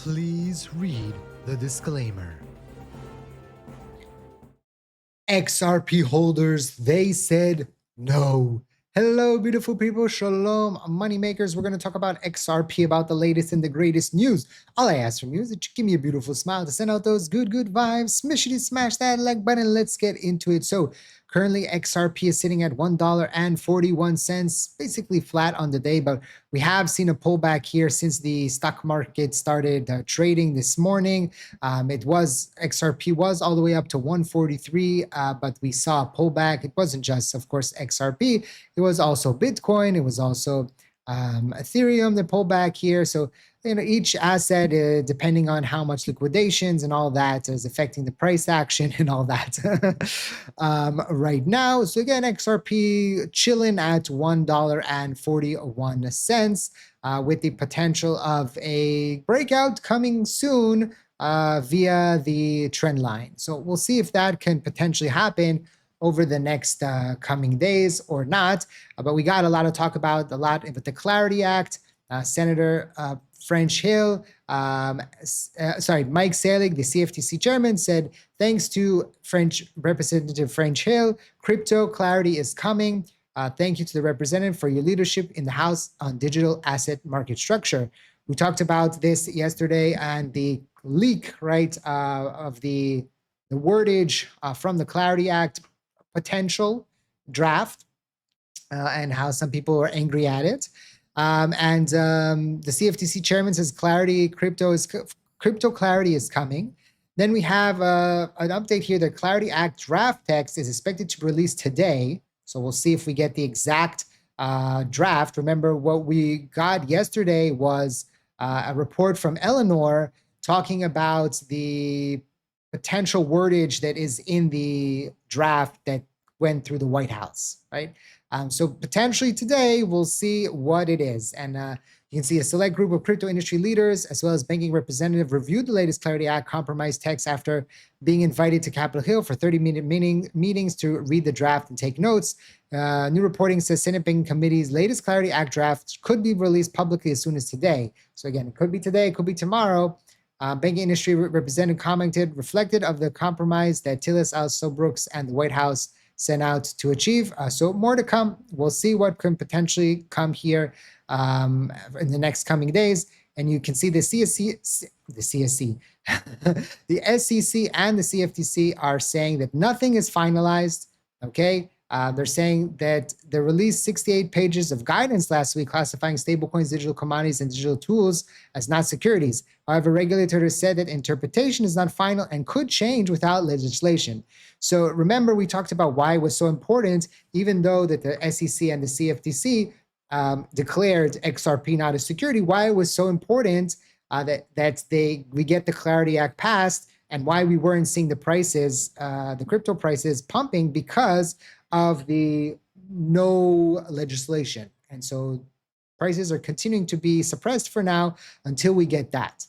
Please read the disclaimer. XRP holders, they said no. Hello, beautiful people. Shalom, moneymakers. We're going to talk about XRP, about the latest and the greatest news. All I ask from you is that you give me a beautiful smile to send out those good vibes. Smash that like button. Let's get into it. So currently, XRP is sitting at $1.41, basically flat on the day, but we have seen a pullback here since the stock market started trading this morning. XRP was all the way up to 143, but we saw a pullback. It wasn't just, of course, XRP. It was also Bitcoin. It was also Ethereum that pulled back here. So each asset, depending on how much liquidations and all that is affecting the price action and all that right now. So again, XRP chilling at $1.41 with the potential of a breakout coming soon via the trend line. So we'll see if that can potentially happen over the next coming days or not. But we got a lot of talk about with the Clarity Act. Senator Mike Selig, the CFTC chairman, said, thanks to Representative French Hill, crypto clarity is coming. Thank you to the representative for your leadership in the House on digital asset market structure. We talked about this yesterday and the leak, right, of the wordage from the Clarity Act potential draft and how some people are angry at it. The CFTC chairman says crypto clarity is coming. Then we have an update here. The Clarity Act draft text is expected to be released today. So we'll see if we get the exact draft. Remember, what we got yesterday was a report from Eleanor talking about the potential wordage that is in the draft that went through the White House, right? So potentially today, we'll see what it is. And you can see a select group of crypto industry leaders, as well as banking representative, reviewed the latest Clarity Act compromise text after being invited to Capitol Hill for 30-minute meetings to read the draft and take notes. New reporting says Senate Banking Committee's latest Clarity Act draft could be released publicly as soon as today. So again, it could be today, it could be tomorrow. Banking industry representative commented, reflected of the compromise that Tillis Alsobrooks and the White House sent out to achieve. So more to come. We'll see what can potentially come here in the next coming days. And you can see the SEC and the CFTC are saying that nothing is finalized, okay? They're saying that they released 68 pages of guidance last week classifying stablecoins, digital commodities, and digital tools as not securities. However, regulators said that interpretation is not final and could change without legislation. So remember, we talked about why it was so important, even though that the SEC and the CFTC declared XRP not a security, why it was so important that we get the Clarity Act passed, and why we weren't seeing the prices, the crypto prices pumping because of the no legislation. And so prices are continuing to be suppressed for now until we get that.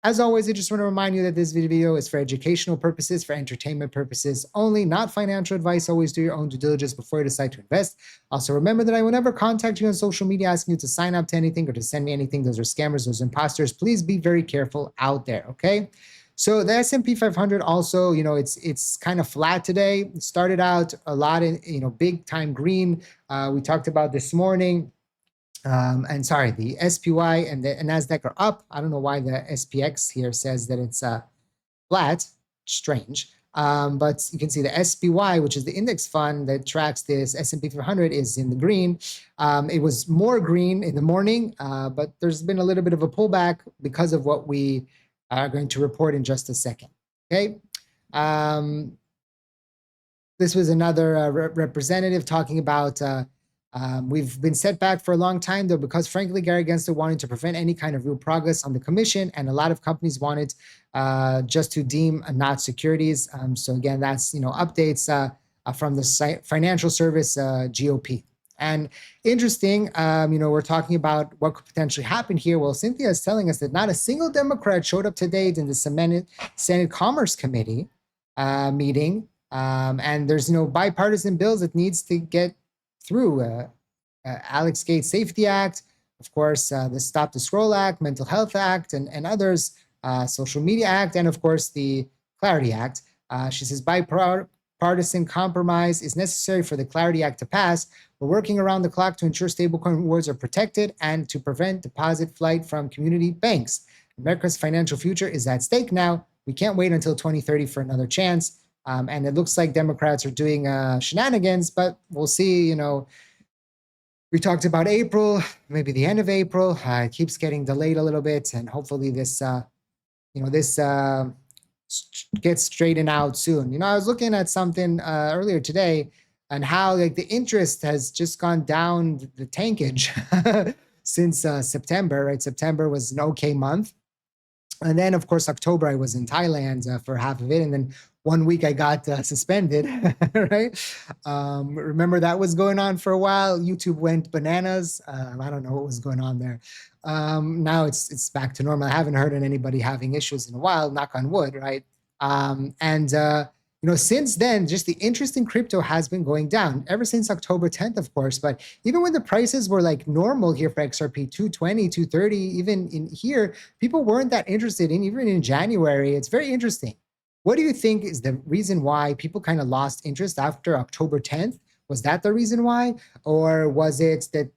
As always, I just want to remind you that this video is for educational purposes, for entertainment purposes only, not financial advice. Always do your own due diligence before you decide to invest. Also, remember that I will never contact you on social media asking you to sign up to anything or to send me anything. Those are scammers, those are imposters. Please be very careful out there, okay? So the S&P 500 also, it's kind of flat today. It started out a lot in, big time green. We talked about this morning. The SPY and the NASDAQ are up. I don't know why the SPX here says that it's flat. Strange. But you can see the SPY, which is the index fund that tracks this S&P 500, is in the green. It was more green in the morning, but there's been a little bit of a pullback because of what we are going to report in just a second. Okay. This was another representative talking about we've been set back for a long time, though, because frankly, Gary Gensler wanted to prevent any kind of real progress on the commission, and a lot of companies wanted just to deem not securities. So again, that's updates from the financial service GOP. And interesting, we're talking about what could potentially happen here. Well, Cynthia is telling us that not a single Democrat showed up to date in the Senate Commerce Committee meeting, and there's bipartisan bills that needs to get through. Alex Gates Safety Act, of course, the Stop the Scroll Act, Mental Health Act, and others Social Media Act, and of course the Clarity Act. She says bipartisan compromise is necessary for the Clarity Act to pass. We're working around the clock to ensure stablecoin rewards are protected and to prevent deposit flight from community banks. America's financial future is at stake now. We can't wait until 2030 for another chance. And it looks like Democrats are doing shenanigans, but we'll see. We talked about April, maybe the end of April. It keeps getting delayed a little bit, and hopefully this gets straightened out soon. I was looking at something earlier today and how like the interest has just gone down the tankage since September, right? September was an okay month. And then, of course, October, I was in Thailand for half of it. And then 1 week I got suspended, right? Remember that was going on for a while. YouTube went bananas. I don't know what was going on there. Now it's back to normal. I haven't heard of anybody having issues in a while, knock on wood, right? Since then, just the interest in crypto has been going down ever since October 10th, of course. But even when the prices were like normal here for XRP, 220, 230, even in here, people weren't that interested in, even in January. It's very interesting. What do you think is the reason why people kind of lost interest after October 10th? Was that the reason why? Or was it that,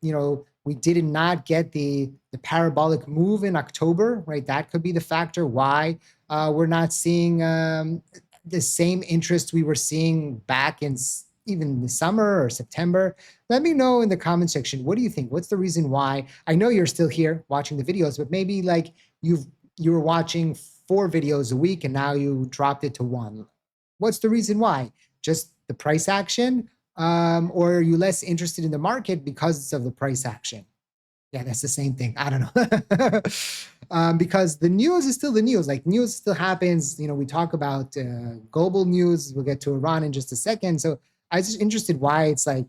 we did not get the parabolic move in October, right? That could be the factor why we're not seeing the same interest we were seeing back in even the summer or September. Let me know in the comment section. What do you think? What's the reason why? I know you're still here watching the videos, but maybe like you were watching 4 videos a week and now you dropped it to 1. What's the reason why? Just the price action? Or are you less interested in the market because of the price action? Yeah, that's the same thing. I don't know. Because the news is still the news. Like news still happens. We talk about global news. We'll get to Iran in just a second. So I was just interested why it's like,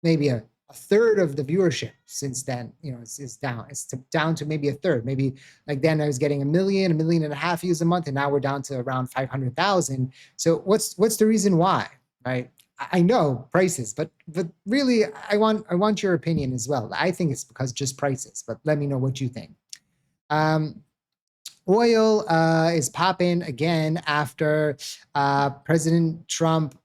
maybe a third of the viewership since then, it's down. It's down to maybe a third. Maybe like then I was getting 1 million, 1.5 million views a month, and now we're down to around 500,000. So what's the reason why, right? I know prices, but really, I want your opinion as well. I think it's because just prices, but let me know what you think. Oil is popping again after President Trump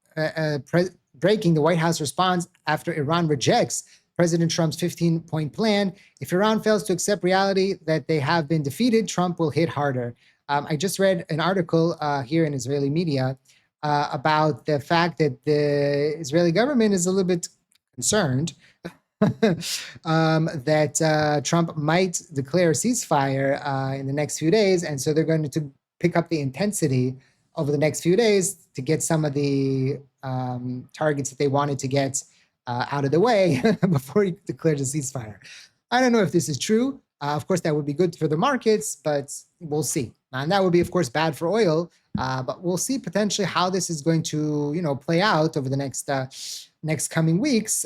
breaking the White House response after Iran rejects President Trump's 15-point plan. If Iran fails to accept reality that they have been defeated, Trump will hit harder. I just read an article here in Israeli media about the fact that the Israeli government is a little bit concerned that Trump might declare a ceasefire in the next few days. And so they're going to pick up the intensity over the next few days to get some of the targets that they wanted to get out of the way before he declares a ceasefire. I don't know if this is true. Of course, that would be good for the markets, but we'll see. And that would be, of course, bad for oil. But we'll see potentially how this is going to, play out over the next coming weeks,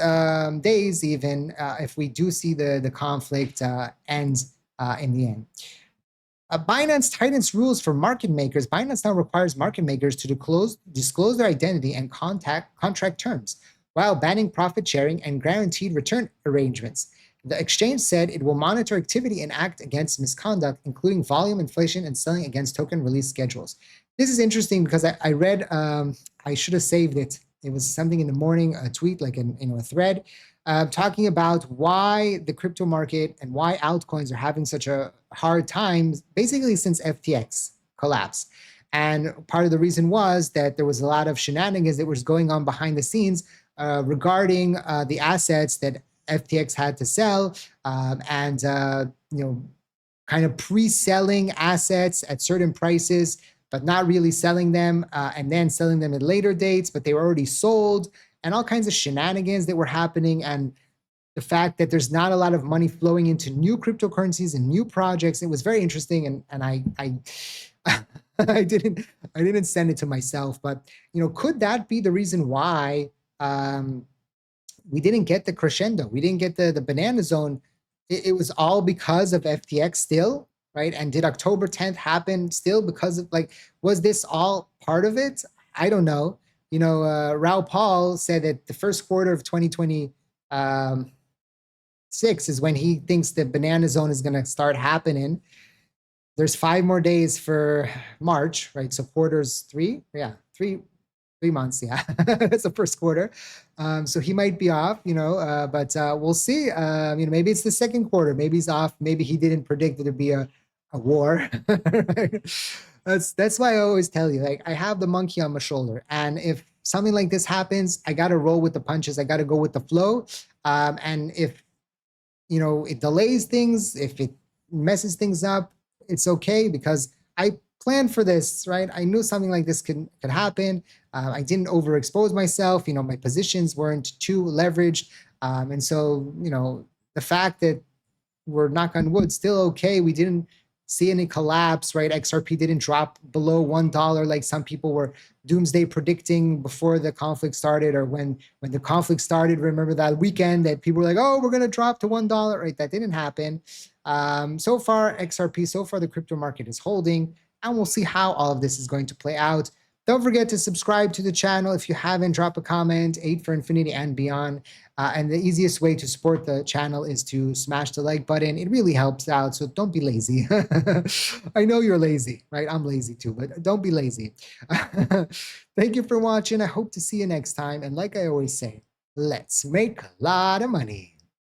days, even if we do see the conflict end in the end. Binance tightens rules for market makers. Binance now requires market makers to disclose their identity and contract terms, while banning profit sharing and guaranteed return arrangements. The exchange said it will monitor activity and act against misconduct, including volume inflation and selling against token release schedules. This is interesting because I read, I should have saved it. It was something in the morning, a tweet, like a thread, talking about why the crypto market and why altcoins are having such a hard time, basically since FTX collapsed. And part of the reason was that there was a lot of shenanigans that was going on behind the scenes regarding the assets that FTX had to sell, and kind of pre-selling assets at certain prices, but not really selling them, and then selling them at later dates, but they were already sold, and all kinds of shenanigans that were happening. And the fact that there's not a lot of money flowing into new cryptocurrencies and new projects, it was very interesting. And I I didn't send it to myself, but could that be the reason why we didn't get the crescendo? We didn't get the banana zone. It was all because of FTX still, right? And did October 10th happen still because of was this all part of it? I don't know. Raoul Paul said that the first quarter of 2026 is when he thinks the banana zone is going to start happening. there's 5 more days for March, right? So quarters 3, yeah, 3 months, yeah. That's the first quarter. So he might be off, but we'll see. Maybe it's the second quarter. Maybe he's off. Maybe he didn't predict that there'd be a war. Right? That's why I always tell you, like, I have the monkey on my shoulder, and if something like this happens, I got to roll with the punches. I got to go with the flow. And if it delays things, if it messes things up, it's okay because I planned for this, right? I knew something like this could happen. I didn't overexpose myself. My positions weren't too leveraged. And so, the fact that we're, knock on wood, still okay. We didn't see any collapse, right? XRP didn't drop below $1 like some people were doomsday predicting before the conflict started, or when the conflict started. Remember that weekend that people were like, oh, we're going to drop to $1, right? That didn't happen. So far, XRP, so far the crypto market is holding, and we'll see how all of this is going to play out. Don't forget to subscribe to the channel. If you haven't, drop a comment, 8 for infinity and beyond. And the easiest way to support the channel is to smash the like button. It really helps out, so don't be lazy. I know you're lazy, right? I'm lazy too, but don't be lazy. Thank you for watching. I hope to see you next time. And like I always say, let's make a lot of money.